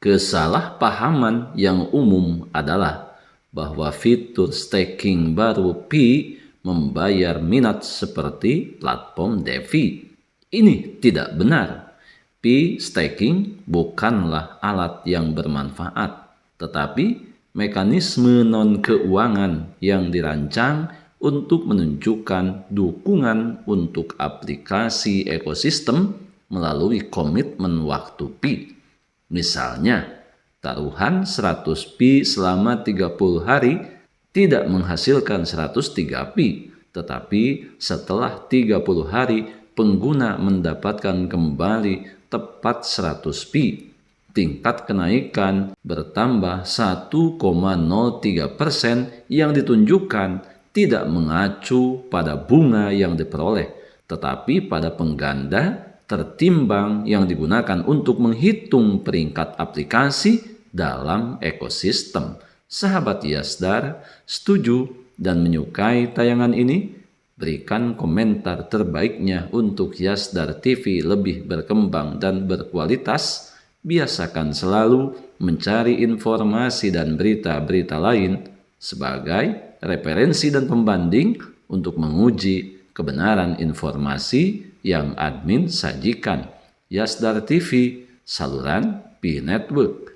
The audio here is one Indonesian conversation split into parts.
Kesalahpahaman yang umum adalah bahwa fitur staking baru Pi membayar minat seperti platform DeFi. Ini tidak benar. Pi staking bukanlah alat yang bermanfaat, tetapi mekanisme non-keuangan yang dirancang untuk menunjukkan dukungan untuk aplikasi ekosistem melalui komitmen waktu Pi. Misalnya, taruhan 100 Pi selama 30 hari tidak menghasilkan 103 Pi, tetapi setelah 30 hari pengguna mendapatkan kembali tepat 100 Pi. Tingkat kenaikan bertambah 1,03% yang ditunjukkan tidak mengacu pada bunga yang diperoleh, tetapi pada pengganda tertimbang yang digunakan untuk menghitung peringkat aplikasi dalam ekosistem. Sahabat Yasdar, setuju dan menyukai tayangan ini? Berikan komentar terbaiknya untuk Yasdar TV lebih berkembang dan berkualitas. Biasakan selalu mencari informasi dan berita-berita lain sebagai referensi dan pembanding untuk menguji kebenaran informasi yang admin sajikan. Yasdar TV, saluran Pi Network.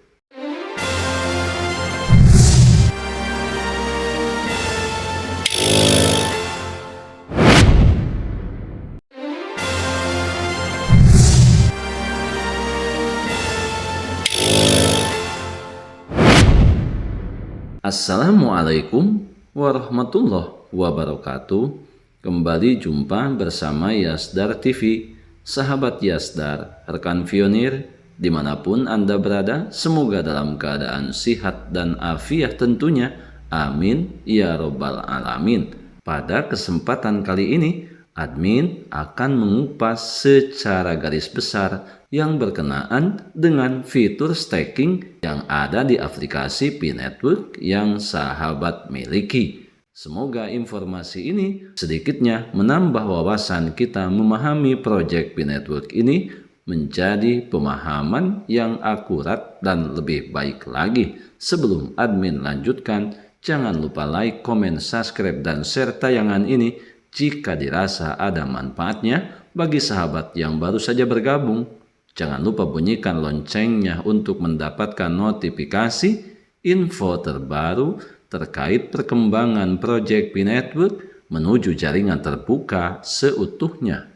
Assalamualaikum warahmatullahi wabarakatuh. Kembali jumpa bersama Yasdar TV. Sahabat Yasdar, rekan pionir, dimanapun Anda berada, semoga dalam keadaan sihat dan afiat tentunya. Amin ya robbal alamin. Pada kesempatan kali ini, admin akan mengupas secara garis besar yang berkenaan dengan fitur staking yang ada di aplikasi Pi Network yang sahabat miliki. Semoga informasi ini sedikitnya menambah wawasan kita memahami proyek Pi Network ini menjadi pemahaman yang akurat dan lebih baik lagi. Sebelum admin lanjutkan, jangan lupa like, komen, subscribe, dan share tayangan ini jika dirasa ada manfaatnya bagi sahabat yang baru saja bergabung. Jangan lupa bunyikan loncengnya untuk mendapatkan notifikasi info terbaru terkait perkembangan proyek Pi Network menuju jaringan terbuka seutuhnya.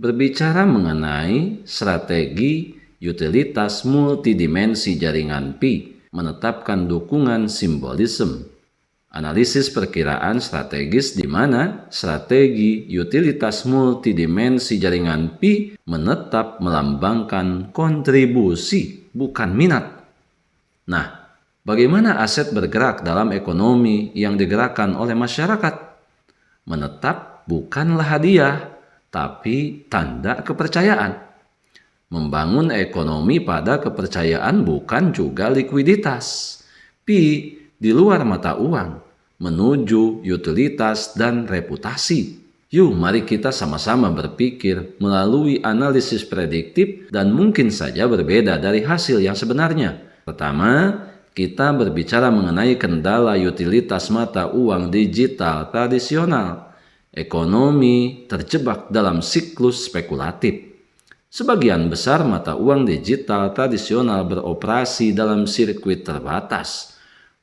Berbicara mengenai strategi utilitas multidimensi jaringan Pi, menetapkan dukungan simbolisme. Analisis perkiraan strategis di mana strategi utilitas multidimensi jaringan Pi menetap melambangkan kontribusi, bukan minat. Nah, bagaimana aset bergerak dalam ekonomi yang digerakkan oleh masyarakat? Menetap bukanlah hadiah, tapi tanda kepercayaan. Membangun ekonomi pada kepercayaan bukan juga likuiditas. Pi di luar mata uang, menuju utilitas dan reputasi. Yuk, mari kita sama-sama berpikir melalui analisis prediktif dan mungkin saja berbeda dari hasil yang sebenarnya. Pertama, kita berbicara mengenai kendala utilitas mata uang digital tradisional. Ekonomi terjebak dalam siklus spekulatif. Sebagian besar mata uang digital tradisional beroperasi dalam sirkuit terbatas.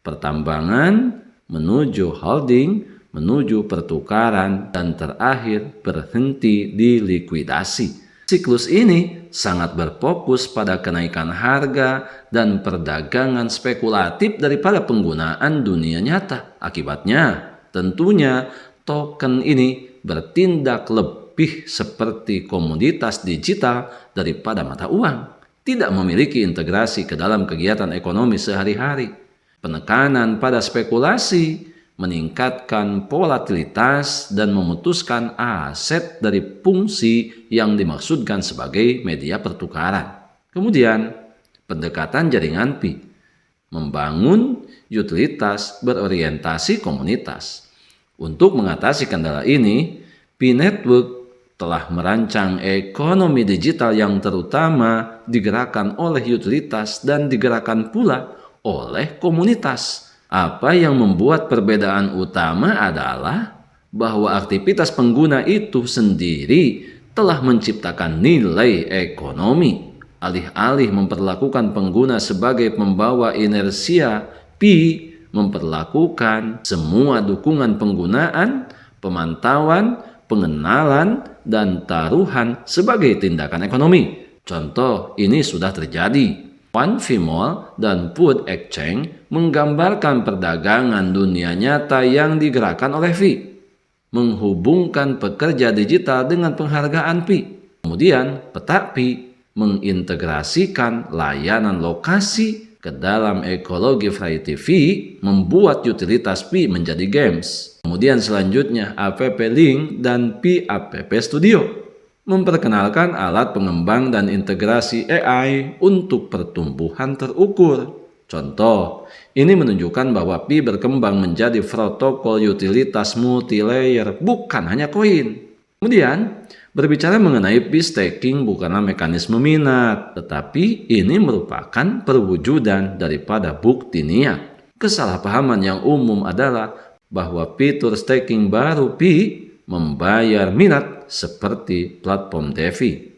Pertambangan, menuju holding, menuju pertukaran, dan terakhir berhenti di likuidasi. Siklus ini sangat berfokus pada kenaikan harga dan perdagangan spekulatif daripada penggunaan dunia nyata. Akibatnya, tentunya token ini bertindak lebih seperti komoditas digital daripada mata uang. Tidak memiliki integrasi ke dalam kegiatan ekonomi sehari-hari. Penekanan pada spekulasi meningkatkan volatilitas dan memutuskan aset dari fungsi yang dimaksudkan sebagai media pertukaran. Kemudian, pendekatan jaringan Pi membangun utilitas berorientasi komunitas. Untuk mengatasi kendala ini, P-Network telah merancang ekonomi digital yang terutama digerakkan oleh utilitas dan digerakkan pula oleh komunitas. Apa yang membuat perbedaan utama adalah bahwa aktivitas pengguna itu sendiri telah menciptakan nilai ekonomi. Alih-alih memperlakukan pengguna sebagai pembawa inersia, P memperlakukan semua dukungan penggunaan, pemantauan, pengenalan, dan taruhan sebagai tindakan ekonomi. Contoh ini sudah terjadi. OneVMall dan Food Exchange menggambarkan perdagangan dunia nyata yang digerakkan oleh V, menghubungkan pekerja digital dengan penghargaan P. Kemudian peta P mengintegrasikan layanan lokasi ke dalam ekologi Variety V, membuat utilitas P menjadi games. Kemudian selanjutnya App Link dan P App Studio memperkenalkan alat pengembang dan integrasi AI untuk pertumbuhan terukur. Contoh, ini menunjukkan bahwa Pi berkembang menjadi protokol utilitas multilayer, bukan hanya koin. Kemudian, berbicara mengenai Pi staking bukanlah mekanisme minat, tetapi ini merupakan perwujudan daripada bukti niat. Kesalahpahaman yang umum adalah bahwa fitur staking baru Pi membayar minat seperti platform DeFi.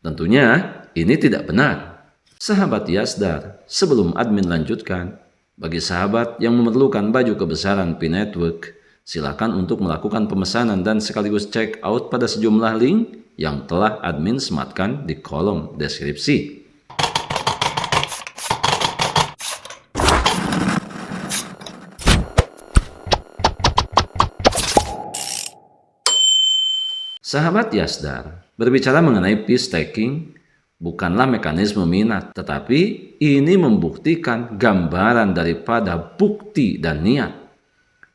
Tentunya ini tidak benar. Sahabat Yasdar, sebelum admin lanjutkan, bagi sahabat yang memerlukan baju kebesaran P-Network, silakan untuk melakukan pemesanan dan sekaligus check out pada sejumlah link yang telah admin sematkan di kolom deskripsi. Sahabat Yasdar, berbicara mengenai Pi staking bukanlah mekanisme minat, tetapi ini membuktikan gambaran daripada bukti dan niat.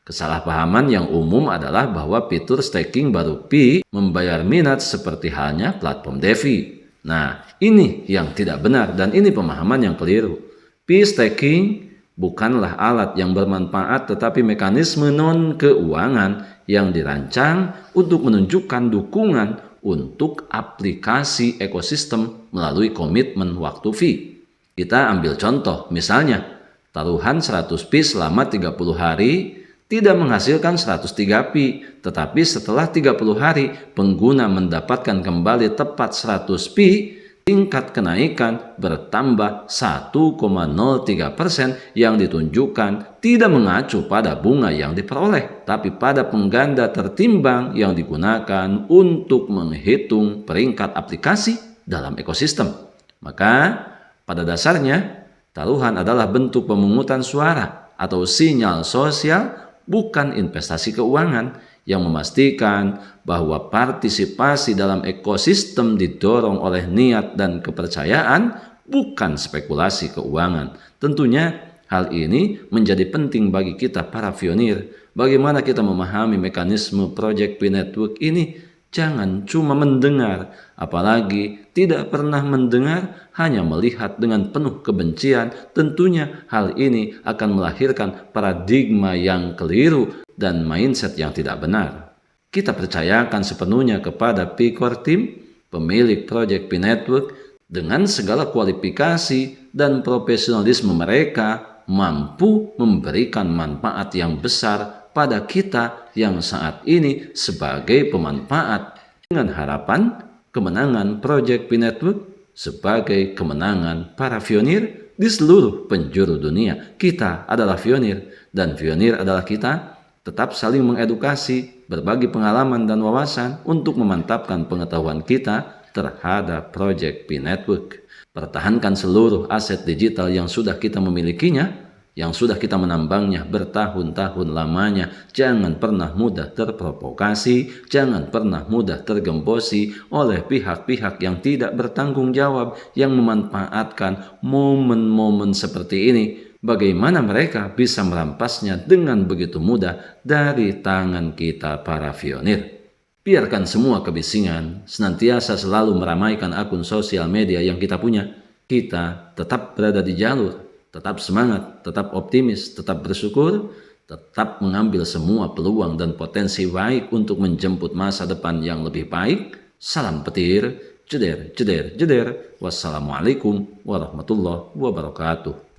Kesalahpahaman yang umum adalah bahwa fitur staking baru Pi membayar minat seperti halnya platform DeFi. Nah, ini yang tidak benar dan ini pemahaman yang keliru. Pi staking bukanlah alat yang bermanfaat tetapi mekanisme non-keuangan yang dirancang untuk menunjukkan dukungan untuk aplikasi ekosistem melalui komitmen waktu fee. Kita ambil contoh, misalnya taruhan 100 pi selama 30 hari tidak menghasilkan 103 pi, tetapi setelah 30 hari pengguna mendapatkan kembali tepat 100 pi, tingkat kenaikan bertambah 1,03% yang ditunjukkan tidak mengacu pada bunga yang diperoleh, tapi pada pengganda tertimbang yang digunakan untuk menghitung peringkat aplikasi dalam ekosistem. Maka pada dasarnya taruhan adalah bentuk pemungutan suara atau sinyal sosial, bukan investasi keuangan yang memastikan bahwa partisipasi dalam ekosistem didorong oleh niat dan kepercayaan, bukan spekulasi keuangan. Tentunya hal ini menjadi penting bagi kita para pionir. Bagaimana kita memahami mekanisme Project P-Network ini? Jangan cuma mendengar, apalagi tidak pernah mendengar, hanya melihat dengan penuh kebencian. Tentunya hal ini akan melahirkan paradigma yang keliru dan mindset yang tidak benar. Kita percayakan sepenuhnya kepada P-Core Team, pemilik Project P-Network, dengan segala kualifikasi dan profesionalisme mereka mampu memberikan manfaat yang besar pada kita yang saat ini sebagai pemanfaat, dengan harapan kemenangan Project P-Network sebagai kemenangan para pionir di seluruh penjuru dunia. Kita adalah pionir dan pionir adalah kita. Tetap saling mengedukasi, berbagi pengalaman dan wawasan untuk memantapkan pengetahuan kita terhadap Project P-Network. Pertahankan seluruh aset digital yang sudah kita memilikinya, yang sudah kita menambangnya bertahun-tahun lamanya. Jangan pernah mudah terprovokasi, jangan pernah mudah tergembosi oleh pihak-pihak yang tidak bertanggung jawab, yang memanfaatkan momen-momen seperti ini. Bagaimana mereka bisa merampasnya dengan begitu mudah dari tangan kita para pionir. Biarkan semua kebisingan senantiasa selalu meramaikan akun sosial media yang kita punya. Kita tetap berada di jalur, Tetap semangat, tetap optimis, tetap bersyukur, tetap mengambil semua peluang dan potensi baik untuk menjemput masa depan yang lebih baik. Salam petir, jeder, jeder, jeder. Wassalamualaikum warahmatullahi wabarakatuh.